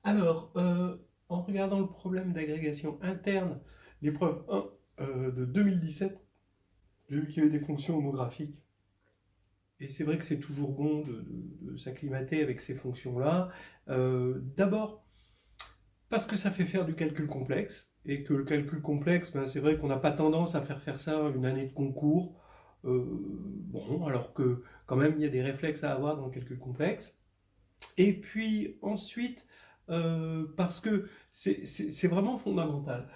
Alors, en regardant le problème d'agrégation interne, l'épreuve 1 de 2017, j'ai vu qu'il y avait des fonctions homographiques. Et c'est vrai que c'est toujours bon de s'acclimater avec ces fonctions-là. D'abord, parce que ça fait faire du calcul complexe, et que le calcul complexe, ben, c'est vrai qu'on n'a pas tendance à faire ça une année de concours. Bon, alors que quand même, il y a des réflexes à avoir dans le calcul complexe. Et puis ensuite, parce que c'est vraiment fondamental,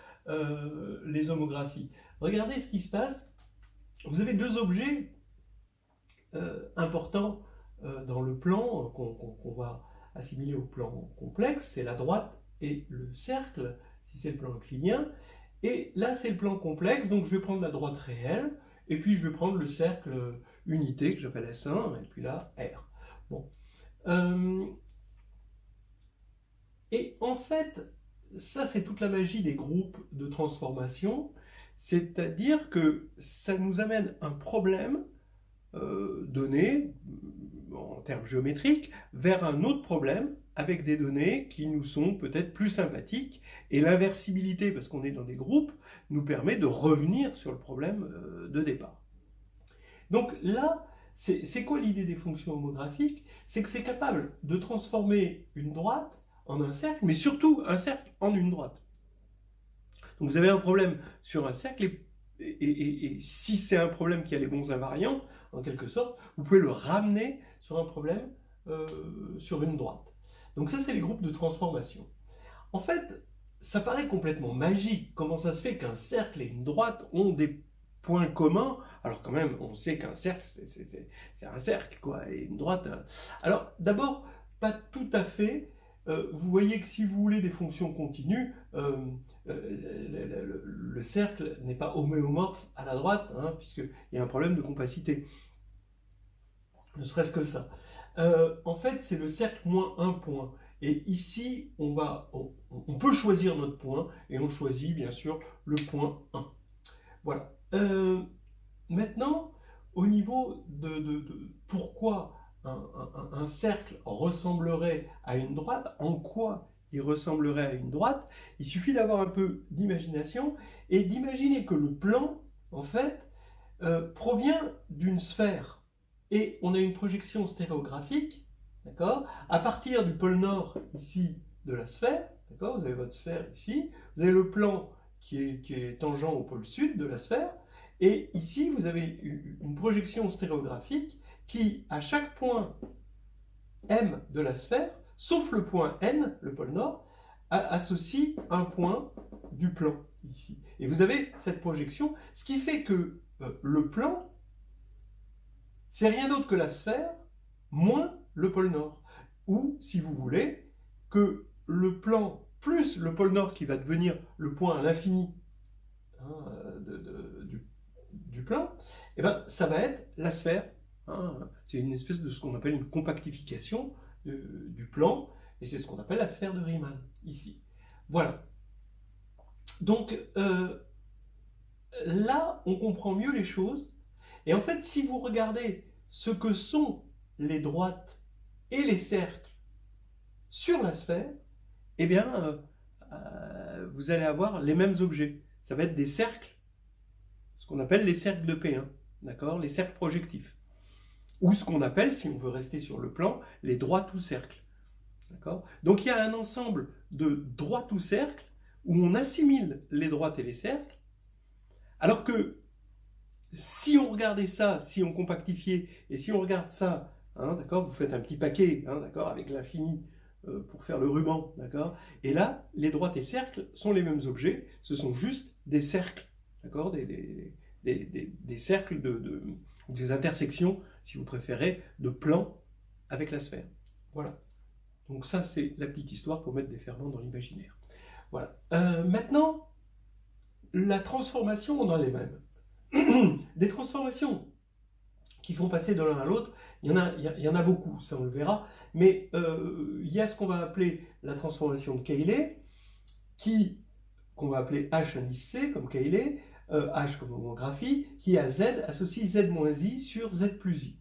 les homographies. Regardez ce qui se passe. Vous avez deux objets importants dans le plan qu'on va assimiler au plan complexe, c'est la droite et le cercle, si c'est le plan euclidien. Et là, c'est le plan complexe, donc je vais prendre la droite réelle, et puis je vais prendre le cercle unité, que j'appelle S1, et puis là, R. Bon. Euh, Et en fait, ça c'est toute la magie des groupes de transformation, c'est-à-dire que ça nous amène un problème donné en termes géométriques vers un autre problème avec des données qui nous sont peut-être plus sympathiques, et l'inversibilité, parce qu'on est dans des groupes, nous permet de revenir sur le problème de départ. Donc là, c'est quoi l'idée des fonctions homographiques? C'est que c'est capable de transformer une droite en un cercle, mais surtout un cercle en une droite. Donc vous avez un problème sur un cercle, et si c'est un problème qui a les bons invariants, en quelque sorte, vous pouvez le ramener sur un problème sur une droite. Donc ça, c'est les groupes de transformation. En fait, ça paraît complètement magique. Comment ça se fait qu'un cercle et une droite ont des points communs, alors quand même, on sait qu'un cercle, c'est un cercle, quoi, et une droite. Alors, d'abord, pas tout à fait. Vous voyez que si vous voulez des fonctions continues, le cercle n'est pas homéomorphe à la droite, hein, puisqu'il y a un problème de compacité. Ne serait-ce que ça. En fait, c'est le cercle moins un point. Et ici, on peut choisir notre point, et on choisit bien sûr le point 1. Voilà. Maintenant, au niveau de pourquoi un cercle ressemblerait à une droite, en quoi il ressemblerait à une droite, il suffit d'avoir un peu d'imagination et d'imaginer que le plan, en fait, provient d'une sphère. Et on a une projection stéréographique, d'accord, à partir du pôle nord, ici, de la sphère, d'accord, vous avez votre sphère ici, vous avez le plan qui est tangent au pôle sud de la sphère, et ici, vous avez une projection stéréographique qui, à chaque point M de la sphère, sauf le point N, le pôle nord, associe un point du plan, ici. Et vous avez cette projection, ce qui fait que le plan, c'est rien d'autre que la sphère moins le pôle nord. Ou, si vous voulez, que le plan plus le pôle nord qui va devenir le point à l'infini, hein, du plan, et ben, ça va être la sphère. Hein. C'est une espèce de ce qu'on appelle une compactification du plan, et c'est ce qu'on appelle la sphère de Riemann, ici. Voilà. Donc, là, on comprend mieux les choses. Et en fait, si vous regardez ce que sont les droites et les cercles sur la sphère, eh bien, vous allez avoir les mêmes objets. Ça va être des cercles, ce qu'on appelle les cercles de P1, d'accord, les cercles projectifs. Ou ce qu'on appelle, si on veut rester sur le plan, les droites ou cercles. D'accord. Donc il y a un ensemble de droites ou cercles où on assimile les droites et les cercles, alors que si on regardait ça, si on compactifiait, et si on regarde ça, hein, d'accord, vous faites un petit paquet, hein, d'accord, avec l'infini pour faire le ruban, d'accord, et là, les droites et cercles sont les mêmes objets, ce sont juste des cercles, d'accord, des cercles ou des intersections, si vous préférez, de plans avec la sphère. Voilà. Donc ça, c'est la petite histoire pour mettre des ferments dans l'imaginaire. Voilà. Maintenant, la transformation, on a les mêmes. Des transformations qui font passer de l'un à l'autre, il y en a beaucoup, ça on le verra, mais il y a ce qu'on va appeler la transformation de Cayley, qu'on va appeler H indice C comme Cayley, H comme homographie, qui a Z associe Z moins I sur Z plus I.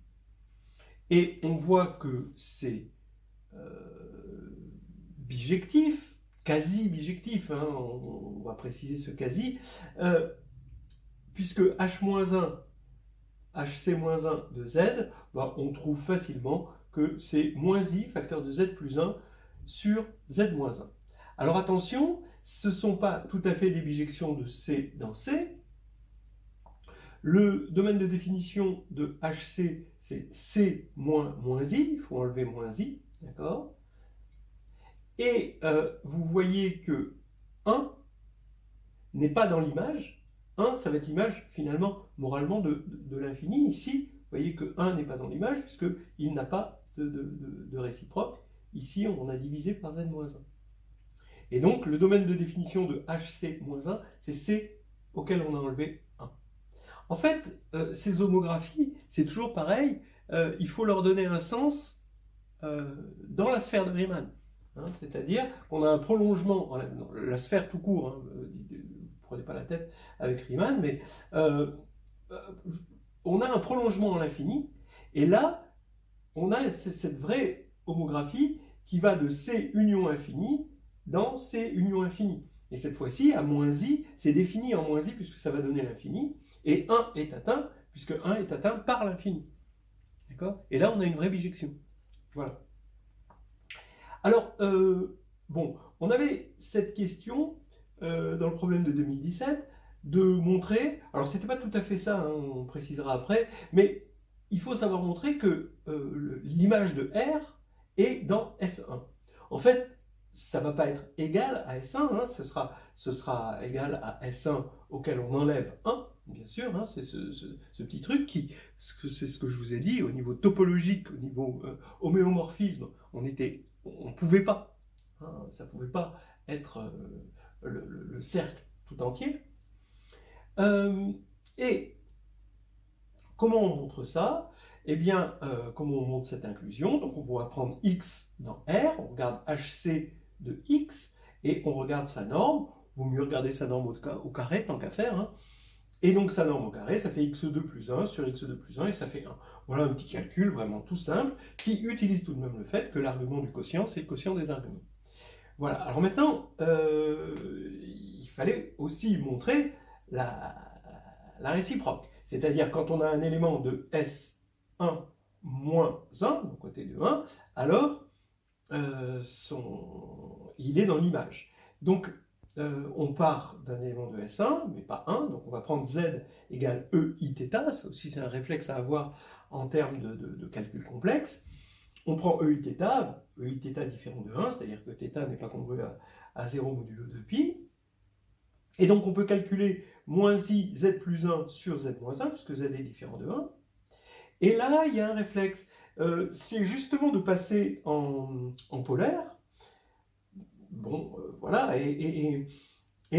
Et on voit que ces bijectif, quasi bijectif, hein, on va préciser ce quasi, puisque h-1, hc-1 de z, bah, on trouve facilement que c'est moins i, facteur de z plus 1, sur z-1. Alors attention, ce ne sont pas tout à fait des bijections de C dans C. Le domaine de définition de HC, c'est C moins i, il faut enlever moins i, d'accord? Et vous voyez que 1 n'est pas dans l'image. 1, ça va être l'image, finalement, moralement, de l'infini. Ici, vous voyez que 1 n'est pas dans l'image, puisqu'il n'a pas de réciproque. Ici, on a divisé par z-1. Et donc, le domaine de définition de HC-1, c'est C auquel on a enlevé 1. En fait, ces homographies, c'est toujours pareil, il faut leur donner un sens dans la sphère de Riemann. Hein, c'est-à-dire qu'on a un prolongement, la sphère tout court, hein, ne prenez pas la tête avec Riemann, mais on a un prolongement à l'infini, et là, on a cette vraie homographie qui va de C union infini dans C union infini. Et cette fois-ci, à moins i, c'est défini en moins i puisque ça va donner l'infini, et 1 est atteint, puisque 1 est atteint par l'infini. D'accord? Et là, on a une vraie bijection. Voilà. Alors, bon, on avait cette question dans le problème de 2017 de montrer, alors c'était pas tout à fait ça, hein, on précisera après, mais il faut savoir montrer que l'image de R est dans S1. En fait, ça ne va pas être égal à S1, hein, ce sera égal à S1 auquel on enlève 1, bien sûr, hein, c'est ce petit truc c'est ce que je vous ai dit, au niveau topologique, au niveau homéomorphisme, on ne pouvait pas, hein, ça ne pouvait pas être le cercle tout entier. Et comment on montre ça? Eh bien, comment on montre cette inclusion? Donc on va prendre x dans R, on regarde HC de x, et on regarde sa norme. Vaut mieux regarder sa norme au carré, tant qu'à faire. Hein. Et donc sa norme au carré, ça fait x2 plus 1 sur x2 plus 1, et ça fait 1. Voilà un petit calcul vraiment tout simple, qui utilise tout de même le fait que l'argument du quotient, c'est le quotient des arguments. Voilà, alors maintenant, il fallait aussi montrer la réciproque. C'est-à-dire quand on a un élément de S1 moins 1, donc côté de 1, alors il est dans l'image. Donc on part d'un élément de S1, mais pas 1, donc on va prendre Z égale EIθ, ça aussi c'est un réflexe à avoir en termes de calcul complexe. On prend EIθ, EIθ différent de 1, c'est-à-dire que θ n'est pas congruent à 0 modulo 2π. Et donc on peut calculer moins i z plus 1 sur z moins 1, puisque z est différent de 1. Et là, il y a un réflexe. C'est justement de passer en polaire. Bon, voilà. Et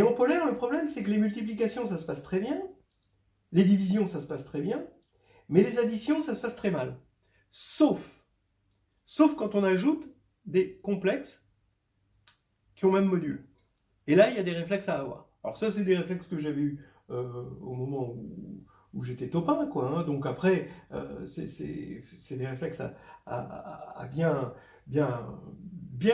en polaire, le problème, c'est que les multiplications, ça se passe très bien. Les divisions, ça se passe très bien. Mais les additions, ça se passe très mal. Sauf quand on ajoute des complexes qui ont même module. Et là, il y a des réflexes à avoir. Alors ça, c'est des réflexes que j'avais eu au moment où j'étais topin, quoi. Hein. Donc après, c'est des réflexes à bien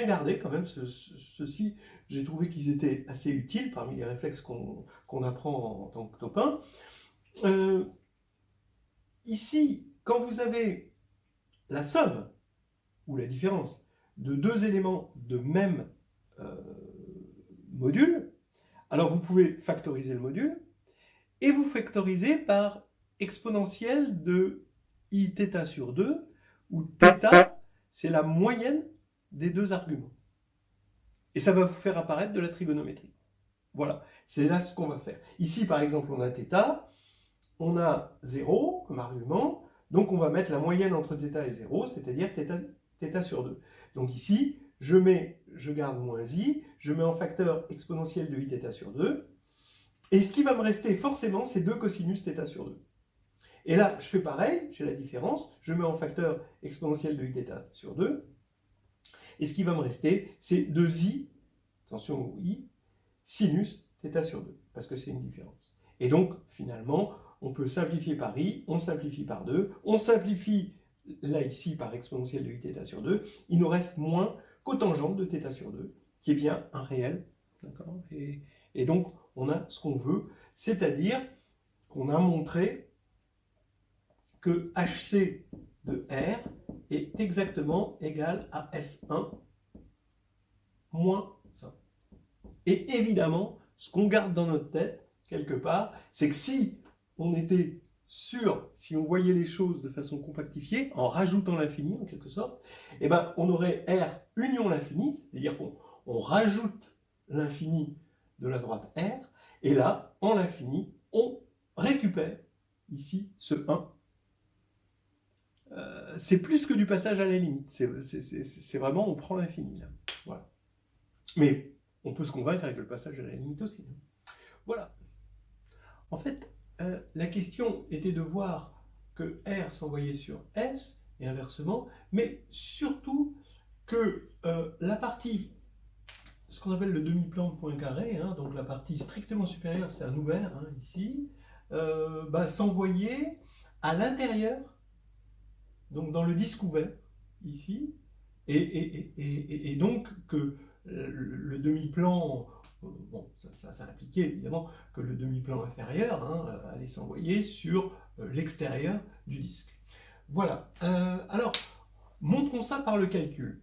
garder quand même. Ceux-ci, j'ai trouvé qu'ils étaient assez utiles parmi les réflexes qu'on apprend en tant que topin. Ici, quand vous avez la somme ou la différence de deux éléments de même module, alors vous pouvez factoriser le module, et vous factorisez par exponentielle de iθ sur 2, où θ, c'est la moyenne des deux arguments. Et ça va vous faire apparaître de la trigonométrie. Voilà, c'est là ce qu'on va faire. Ici, par exemple, on a θ, on a 0 comme argument, donc on va mettre la moyenne entre θ et 0, c'est-à-dire θ sur 2. Donc ici, je garde moins i, je mets en facteur exponentiel de iθ sur 2, et ce qui va me rester forcément, c'est 2 cosinus θ sur 2. Et là, je fais pareil, j'ai la différence, je mets en facteur exponentiel de iθ sur 2, et ce qui va me rester, c'est 2i, attention au i, sinus θ sur 2, parce que c'est une différence. Et donc, finalement, on peut simplifier par i, on simplifie par 2, on simplifie là ici par exponentielle de iθ sur 2, il nous reste moins cotangente de θ sur 2, qui est bien un réel. D'accord ? Et donc, on a ce qu'on veut, c'est-à-dire qu'on a montré que HC de R est exactement égal à S1 moins ça. Et évidemment, ce qu'on garde dans notre tête, quelque part, c'est que si on était sûr, si on voyait les choses de façon compactifiée, en rajoutant l'infini en quelque sorte, eh ben, on aurait R union l'infini, c'est-à-dire qu'on rajoute l'infini de la droite R, et là, en l'infini, on récupère ici ce 1. C'est plus que du passage à la limite, c'est vraiment, on prend l'infini là. Voilà. Mais on peut se convaincre avec le passage à la limite aussi. Voilà. En fait, la question était de voir que R s'envoyait sur S, et inversement, mais surtout que la partie, ce qu'on appelle le demi-plan de point carré, hein, donc la partie strictement supérieure, c'est un ouvert, hein, ici, s'envoyait à l'intérieur, donc dans le disque ouvert, ici, et donc que le demi-plan, bon, ça impliquait évidemment que le demi-plan inférieur hein, allait s'envoyer sur l'extérieur du disque. Voilà. Alors, montrons ça par le calcul.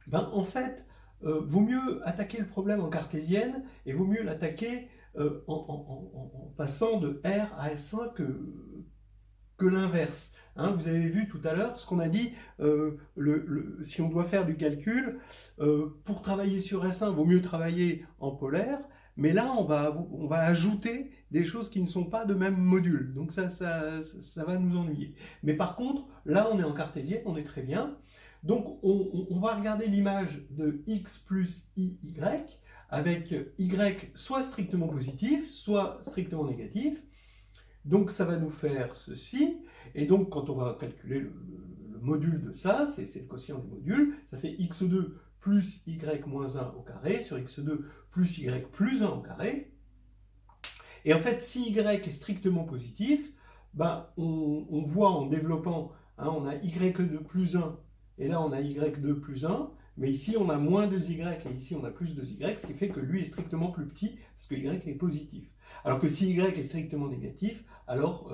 Ben, en fait, vaut mieux attaquer le problème en cartésienne et vaut mieux l'attaquer en passant de R à S1 que l'inverse. Hein, vous avez vu tout à l'heure ce qu'on a dit, si on doit faire du calcul, pour travailler sur S1, il vaut mieux travailler en polaire, mais là on va ajouter des choses qui ne sont pas de même module, donc ça va nous ennuyer. Mais par contre, là on est en cartésienne, on est très bien, donc on va regarder l'image de x plus iy, avec y soit strictement positif, soit strictement négatif. Donc ça va nous faire ceci, et donc quand on va calculer le module de ça, c'est le quotient du module, ça fait x2 plus y moins 1 au carré sur x2 plus y plus 1 au carré. Et en fait, si y est strictement positif, ben, on voit en développant, hein, on a y2 plus 1, et là on a y2 plus 1, mais ici on a moins 2y, et ici on a plus 2y, ce qui fait que lui est strictement plus petit, parce que y est positif. Alors que si y est strictement négatif, alors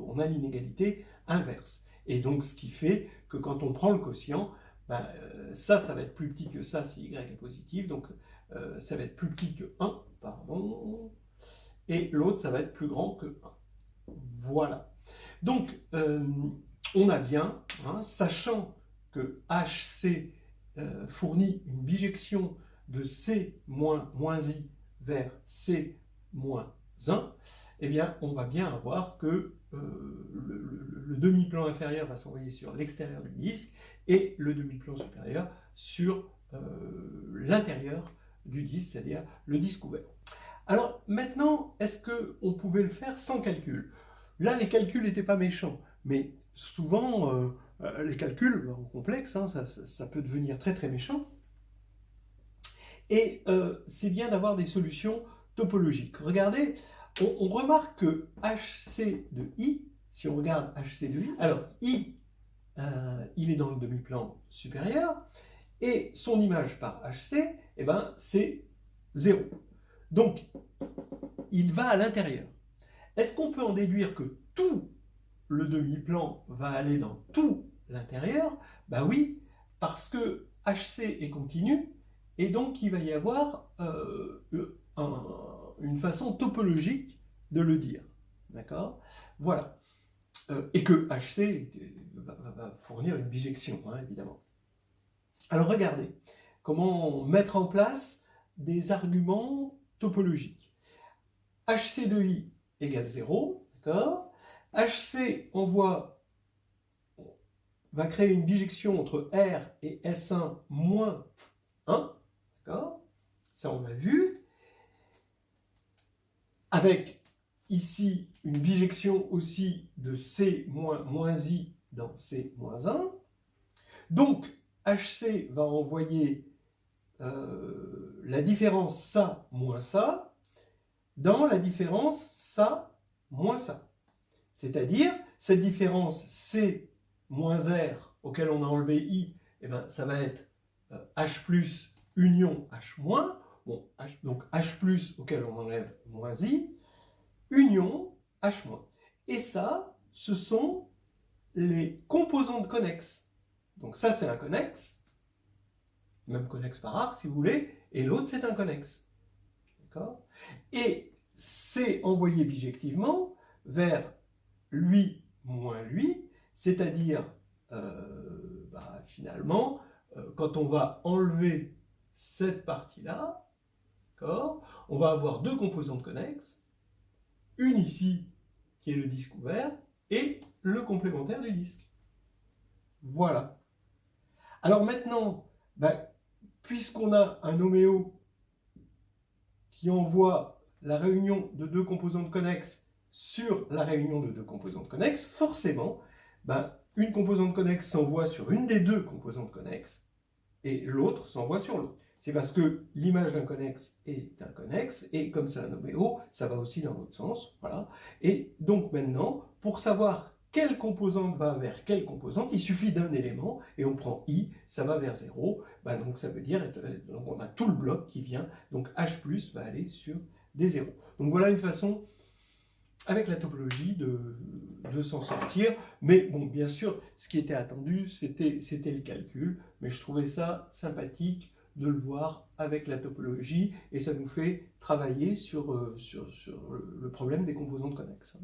on a l'inégalité inverse. Et donc ce qui fait que quand on prend le quotient, ben, ça va être plus petit que ça si y est positif, donc ça va être plus petit que 1, pardon, et l'autre ça va être plus grand que 1. Voilà. Donc on a bien, hein, sachant que HC fournit une bijection de C moins I vers C moins 1, eh bien, on va bien avoir que le demi-plan inférieur va s'envoyer sur l'extérieur du disque et le demi-plan supérieur sur l'intérieur du disque, c'est-à-dire le disque ouvert. Alors maintenant, est-ce qu'on pouvait le faire sans calcul? Là, les calculs n'étaient pas méchants, mais souvent, les calculs complexes, hein, ça peut devenir très très méchant. Et c'est bien d'avoir des solutions topologiques. Regardez, on remarque que HC de I, si on regarde HC de I, alors I, il est dans le demi-plan supérieur, et son image par HC, eh ben, c'est 0. Donc, il va à l'intérieur. Est-ce qu'on peut en déduire que tout le demi-plan va aller dans tout l'intérieur? Ben oui, parce que HC est continu, et donc il va y avoir une façon topologique de le dire. D'accord? Voilà. Et que HC va fournir une bijection, hein, évidemment. Alors regardez, comment mettre en place des arguments topologiques. HC de I égale 0, d'accord? HC va créer une bijection entre R et S1 moins 1, d'accord? Ça on a vu. Avec ici une bijection aussi de C moins I dans C moins 1. Donc HC va envoyer la différence ça moins ça dans la différence ça moins ça. C'est-à-dire, cette différence C moins R auquel on a enlevé I, eh ben, ça va être H plus union H moins, bon, donc H plus auquel on enlève moins I, union H moins. Et ça, ce sont les composantes connexes. Donc ça, c'est un connexe, même connexe par arc si vous voulez, et l'autre, c'est un connexe. D'accord? Et c'est envoyé bijectivement vers lui moins lui, c'est-à-dire, finalement, quand on va enlever cette partie-là, on va avoir deux composantes connexes, une ici, qui est le disque ouvert, et le complémentaire du disque. Voilà. Alors maintenant, puisqu'on a un homéo qui envoie la réunion de deux composantes connexes sur la réunion de deux composantes connexes, forcément, une composante connexe s'envoie sur une des deux composantes connexes et l'autre s'envoie sur l'autre. C'est parce que l'image d'un connexe est un connexe, et comme c'est un homéo, ça va aussi dans l'autre sens. Voilà. Et donc maintenant, pour savoir quelle composante va vers quelle composante, il suffit d'un élément, et on prend I, ça va vers 0, donc ça veut dire, donc on a tout le bloc qui vient, donc H plus va aller sur des zéros. Donc voilà une façon, avec la topologie, de s'en sortir. Mais bon, bien sûr, ce qui était attendu, c'était le calcul, mais je trouvais ça sympathique de le voir avec la topologie, et ça nous fait travailler sur le problème des composantes connexes.